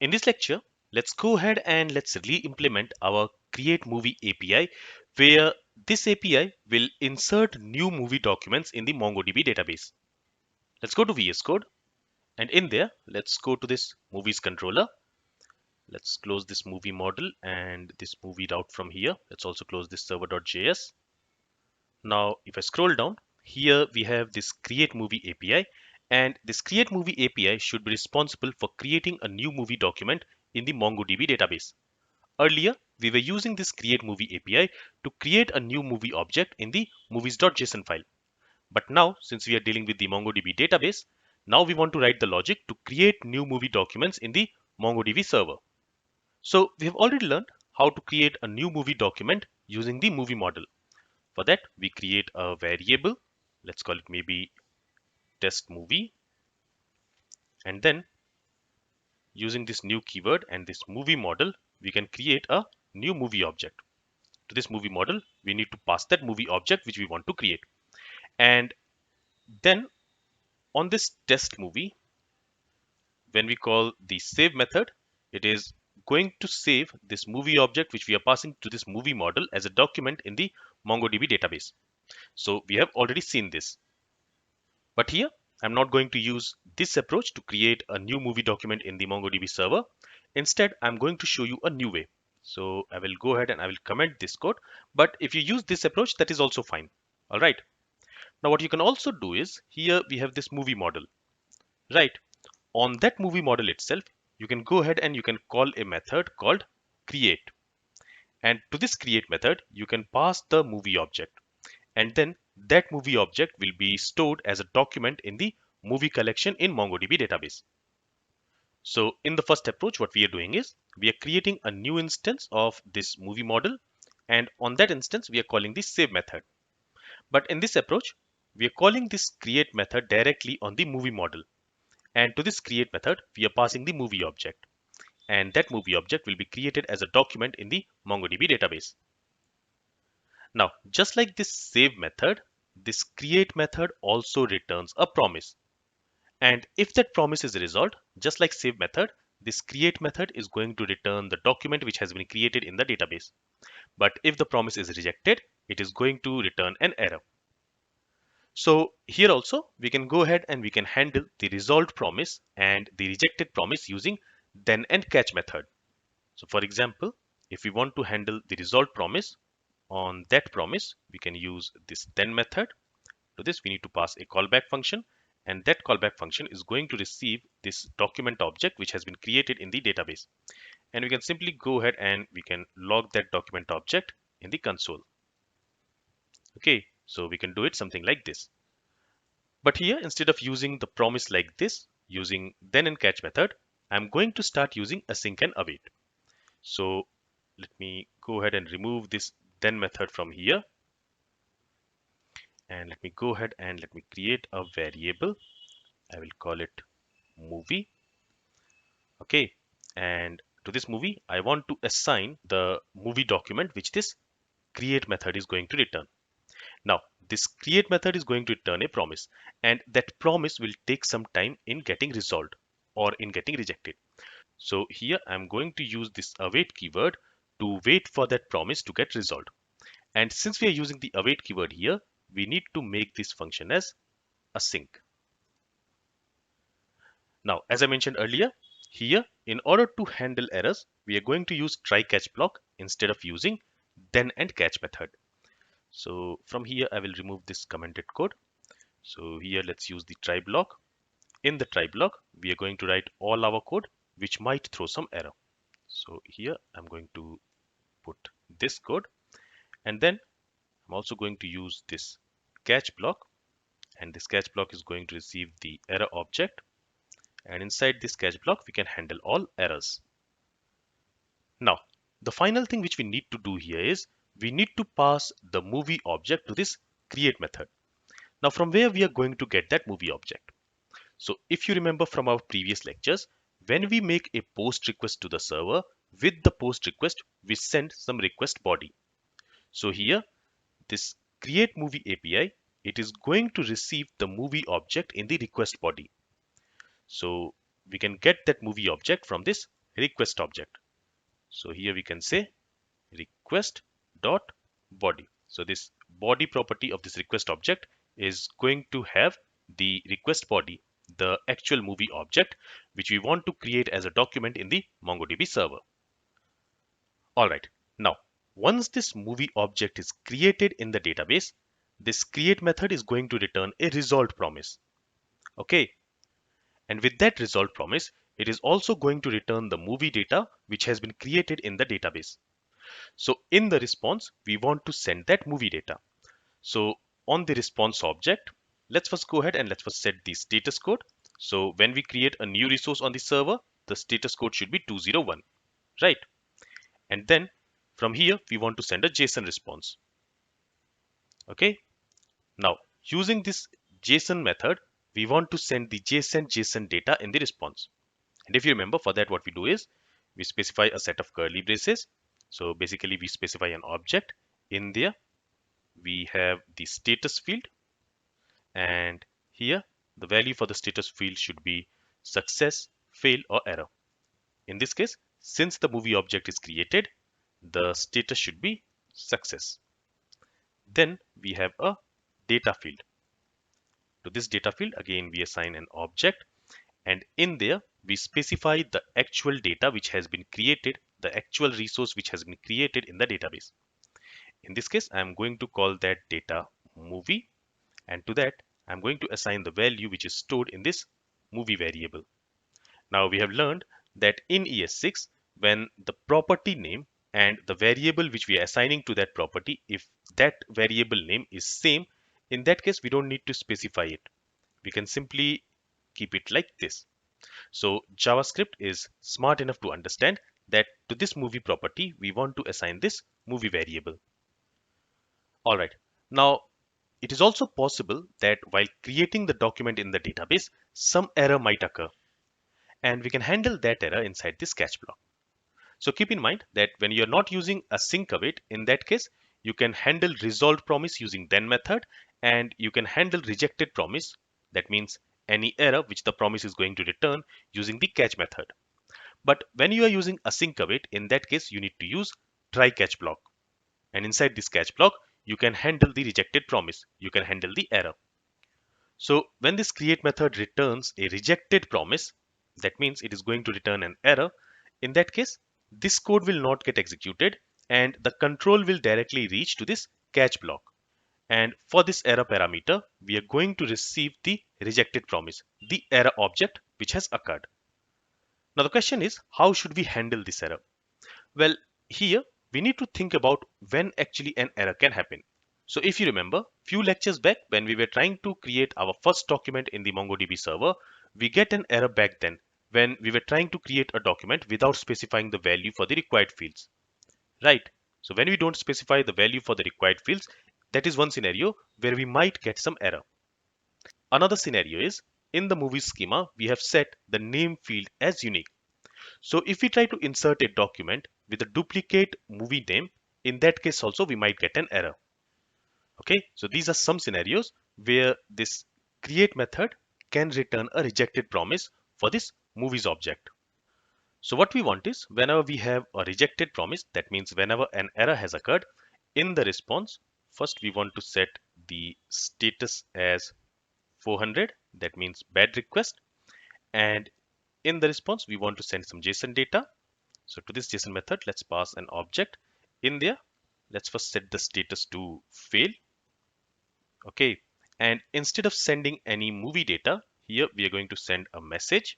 In this lecture, let's go ahead and let's re-implement our createMovie API, where this API will insert new movie documents in the MongoDB database. Let's go to VS Code, and in there, let's go to this movies controller. Let's close this movie model and this movie route from here. Let's also close this server.js. Now, if I scroll down, here we have this createMovie API, and this createMovie API should be responsible for creating a new movie document in the MongoDB database. Earlier, we were using this createMovie API to create a new movie object in the movies.json file. But now, since we are dealing with the MongoDB database, now we want to write the logic to create new movie documents in the MongoDB server. So we have already learned how to create a new movie document using the movie model. For that, we create a variable. Let's call it maybe test movie. And then using this new keyword and this movie model, we can create a new movie object. To this movie model, we need to pass that movie object which we want to create. And then on this test movie, when we call the save method, it is going to save this movie object which we are passing to this movie model as a document in the MongoDB database. So we have already seen this. But here, I'm not going to use this approach to create a new movie document in the MongoDB server. Instead, I'm going to show you a new way. So I will go ahead and I will comment this code. But if you use this approach, that is also fine. All right. Now what you can also do is here we have this movie model, right? On that movie model itself, you can go ahead and you can call a method called create. And to this create method, you can pass the movie object. And then that movie object will be stored as a document in the movie collection in MongoDB database. So in the first approach, what we are doing is we are creating a new instance of this movie model. And on that instance, we are calling this save method. But in this approach, we are calling this create method directly on the movie model. And to this create method, we are passing the movie object. And that movie object will be created as a document in the MongoDB database. Now, just like this save method, this create method also returns a promise. And if that promise is resolved, just like save method, this create method is going to return the document which has been created in the database. But if the promise is rejected, it is going to return an error. So here also, we can go ahead and we can handle the resolved promise and the rejected promise using then and catch method. So for example, if we want to handle the resolved promise, on that promise, we can use this then method. To this, we need to pass a callback function, and that callback function is going to receive this document object which has been created in the database. And we can simply go ahead and we can log that document object in the console. Okay, so we can do it something like this. But here, instead of using the promise like this, using then and catch method, I'm going to start using async and await. So let me go ahead and remove this then method from here. And let me go ahead and let me create a variable. I will call it movie. Okay. And to this movie, I want to assign the movie document which this create method is going to return. Now, this create method is going to return a promise, and that promise will take some time in getting resolved or in getting rejected. So here I'm going to use this await keyword to wait for that promise to get resolved. And since we are using the await keyword here, we need to make this function as async. Now, as I mentioned earlier, here in order to handle errors, we are going to use try catch block instead of using then and catch method. So from here, I will remove this commented code. So here, let's use the try block. In the try block, we are going to write all our code, which might throw some error. So here, I'm going to put this code, and then I'm also going to use this catch block, and this catch block is going to receive the error object. And inside this catch block, we can handle all errors. Now, the final thing which we need to do here is we need to pass the movie object to this create method. Now, from where we are going to get that movie object? So if you remember from our previous lectures, when we make a post request to the server, with the post request, we send some request body. So here, this createMovie API, it is going to receive the movie object in the request body. So we can get that movie object from this request object. So here we can say request dot body. So this body property of this request object is going to have the request body, the actual movie object, which we want to create as a document in the MongoDB server. All right. Now, once this movie object is created in the database, this create method is going to return a result promise. Okay. And with that result promise, it is also going to return the movie data which has been created in the database. So in the response, we want to send that movie data. So on the response object, let's first go ahead and let's first set the status code. So when we create a new resource on the server, the status code should be 201, right? And then from here, we want to send a JSON response. Okay. Now using this JSON method, we want to send the JSON data in the response. And if you remember, for that what we do is we specify a set of curly braces. So basically we specify an object. In there we have the status field, and here the value for the status field should be success, fail, or error. In this case, since the movie object is created, the status should be success. Then we have a data field. To this data field, again we assign an object, and in there we specify the actual data which has been created, the actual resource which has been created in the database. In this case, I am going to call that data movie, and to that I'm going to assign the value which is stored in this movie variable. Now we have learned that in ES6, when the property name and the variable which we are assigning to that property, if that variable name is same, in that case we don't need to specify it. We can simply keep it like this. So JavaScript is smart enough to understand that to this movie property, we want to assign this movie variable. All right. Now, it is also possible that while creating the document in the database, some error might occur, and we can handle that error inside this catch block. So keep in mind that when you're not using async await, in that case, you can handle resolved promise using then method, and you can handle rejected promise. That means any error which the promise is going to return using the catch method. But when you are using async await, in that case, you need to use try catch block. And inside this catch block, you can handle the rejected promise. You can handle the error. So when this create method returns a rejected promise, that means it is going to return an error. In that case, this code will not get executed, and the control will directly reach to this catch block. And for this error parameter, we are going to receive the rejected promise, the error object which has occurred. Now the question is, how should we handle this error? Well, here we need to think about when actually an error can happen. So if you remember, few lectures back when we were trying to create our first document in the MongoDB server, we get an error back then when we were trying to create a document without specifying the value for the required fields, right? So when we don't specify the value for the required fields, that is one scenario where we might get some error. Another scenario is in the movie schema, we have set the name field as unique. So if we try to insert a document with a duplicate movie name, in that case also we might get an error. Okay, so these are some scenarios where this create method can return a rejected promise for this movies object. So what we want is whenever we have a rejected promise, that means whenever an error has occurred, in the response, first we want to set the status as 400, that means bad request, and in the response we want to send some JSON data. So to this JSON method, let's pass an object. In there, let's first set the status to fail. Okay, and instead of sending any movie data, here we are going to send a message,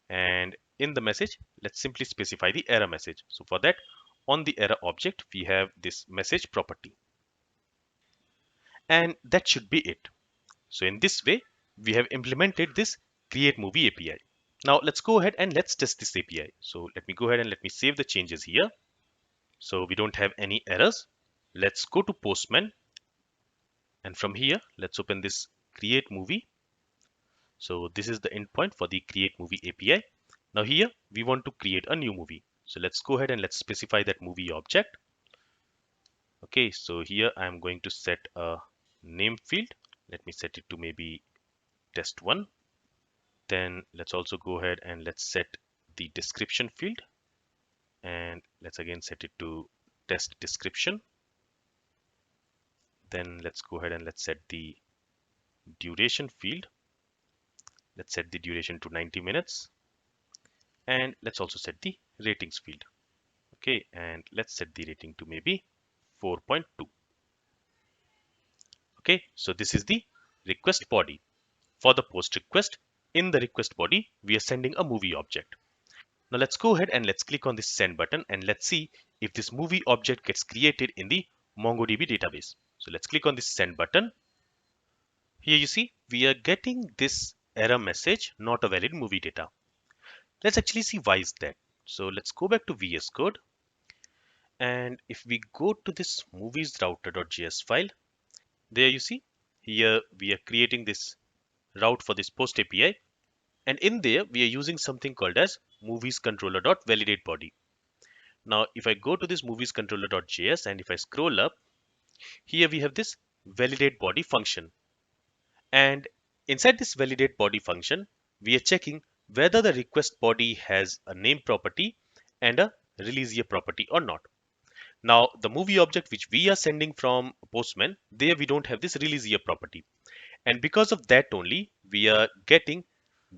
and in the message let's simply specify the error message. So for that, on the error object we have this message property, and that should be it. So in this way we have implemented this createMovie API. Now let's go ahead and let's test this API. So let me go ahead and let me save the changes here. So we don't have any errors. Let's go to Postman, and from here let's open this createMovie. So this is the endpoint for the createMovie API. Now here we want to create a new movie. So let's go ahead and let's specify that movie object. Okay, so here I'm going to set a name field. Let me set it to maybe test1. Then let's also go ahead and let's set the description field, and let's again set it to test description. Then let's go ahead and let's set the duration field. Let's set the duration to 90 minutes. And let's also set the ratings field. Okay, and let's set the rating to maybe 4.2. Okay, so this is the request body. For the post request, in the request body, we are sending a movie object. Now let's go ahead and let's click on this send button and let's see if this movie object gets created in the MongoDB database. So let's click on this send button. Here you see, we are getting this error message, not a valid movie data. Let's actually see why is that. So let's go back to VS Code. And if we go to this movies router.js file, there you see, here we are creating this route for this post API. And in there, we are using something called as movies controller.validate body. Now, if I go to this movies controller.js and if I scroll up, here we have this validate body function. And inside this validate body function, we are checking whether the request body has a name property and a release year property or not. Now, the movie object which we are sending from Postman, there we don't have this release year property. And because of that only, we are getting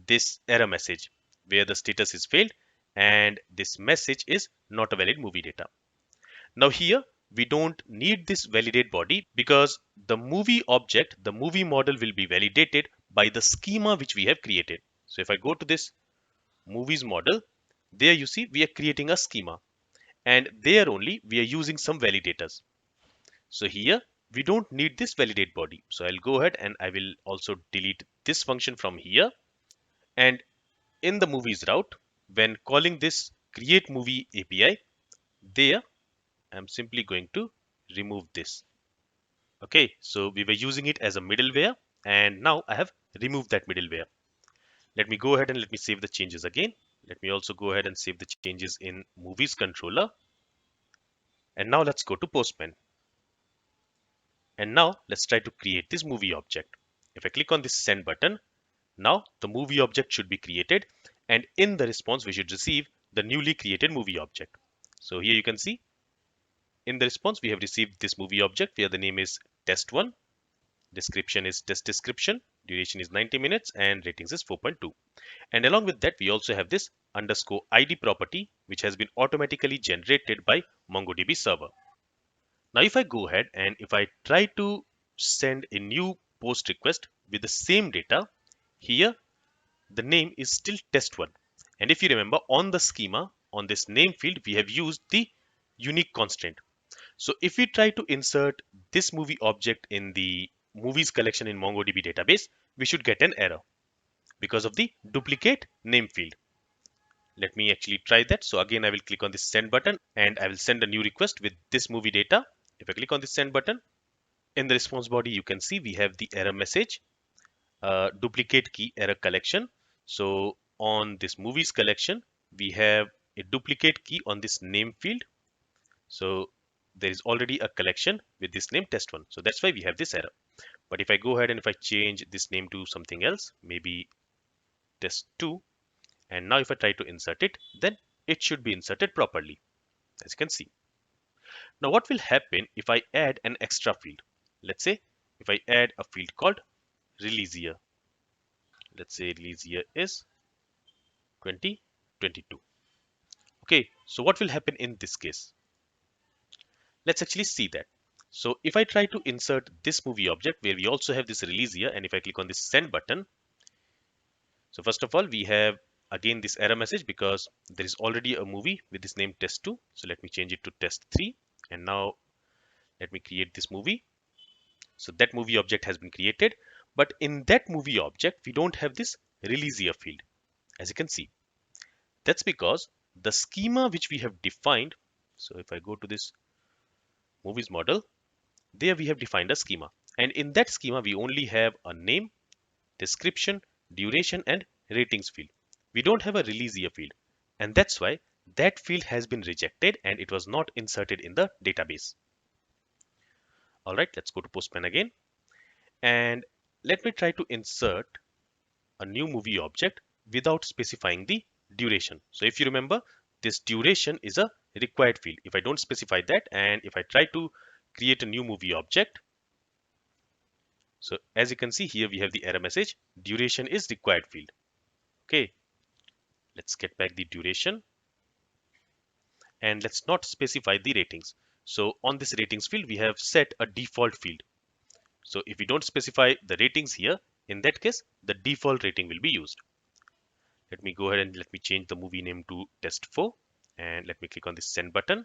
this error message where the status is failed and this message is not a valid movie data. Now here, we don't need this validate body because the movie object, the movie model will be validated by the schema which we have created. So if I go to this movies model, there you see we are creating a schema and there only we are using some validators. So here we don't need this validate body. So I'll go ahead and I will also delete this function from here. And in the movies route, when calling this createMovie API, there I'm simply going to remove this. Okay, so we were using it as a middleware and now I have removed that middleware. Let me go ahead and let me save the changes again. Let me also go ahead and save the changes in movies controller. And now let's go to Postman. And now let's try to create this movie object. If I click on this send button, now the movie object should be created and in the response we should receive the newly created movie object. So here you can see in the response we have received this movie object where the name is test1, description is test description, duration is 90 minutes and ratings is 4.2. And along with that we also have this underscore ID property which has been automatically generated by MongoDB server. Now if I go ahead and if I try to send a new post request with the same data, here the name is still test1. And if you remember on the schema, on this name field, we have used the unique constraint. So if we try to insert this movie object in the movies collection in MongoDB database, we should get an error because of the duplicate name field. Let me actually try that. So again, I will click on this send button and I will send a new request with this movie data. If I click on this send button, in the response body, you can see we have the error message, duplicate key error collection. So on this movies collection, we have a duplicate key on this name field. So there is already a collection with this name test1. So that's why we have this error. But if I go ahead and if I change this name to something else, maybe test2, and now if I try to insert it, then it should be inserted properly, as you can see. Now what will happen if I add an extra field? Let's say if I add a field called release year. Let's say release year is 2022. Okay, so what will happen in this case? Let's actually see that. So if I try to insert this movie object where we also have this release year, and if I click on this send button, so first of all, we have again this error message because there is already a movie with this name test2. So let me change it to test3. And now let me create this movie. So that movie object has been created. But in that movie object, we don't have this release year field, as you can see. That's because the schema which we have defined. So if I go to this movies model, there we have defined a schema. And in that schema, we only have a name, description, duration, and ratings field. We don't have a release year field. And that's why that field has been rejected and it was not inserted in the database. All right, let's go to Postman again. And let me try to insert a new movie object without specifying the duration. So if you remember, this duration is a required field. If I don't specify that, and if I try to create a new movie object, so as you can see here, we have the error message, duration is required field. Okay, let's get back the duration, and let's not specify the ratings. So on this ratings field, we have set a default field. So if we don't specify the ratings here, in that case, the default rating will be used. Let me go ahead and let me change the movie name to test 4, and let me click on the send button.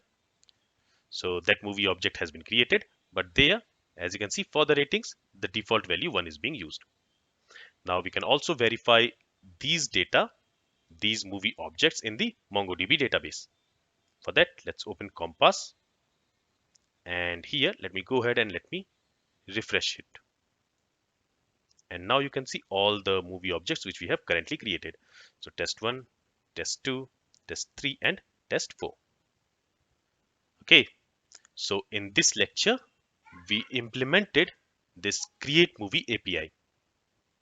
So that movie object has been created, but there, as you can see, for the ratings, the default value 1 is being used. Now we can also verify these data, these movie objects in the MongoDB database. For that, let's open Compass, and here let me go ahead and let me refresh it. And now you can see all the movie objects which we have currently created. So test 1, test 2, test 3, and test 4. Okay, so in this lecture, we implemented this createMovie API.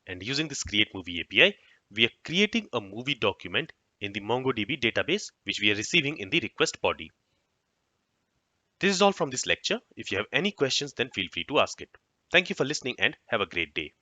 And using this createMovie API, we are creating a movie document in the MongoDB database, which we are receiving in the request body. This is all from this lecture. If you have any questions, then feel free to ask it. Thank you for listening and have a great day.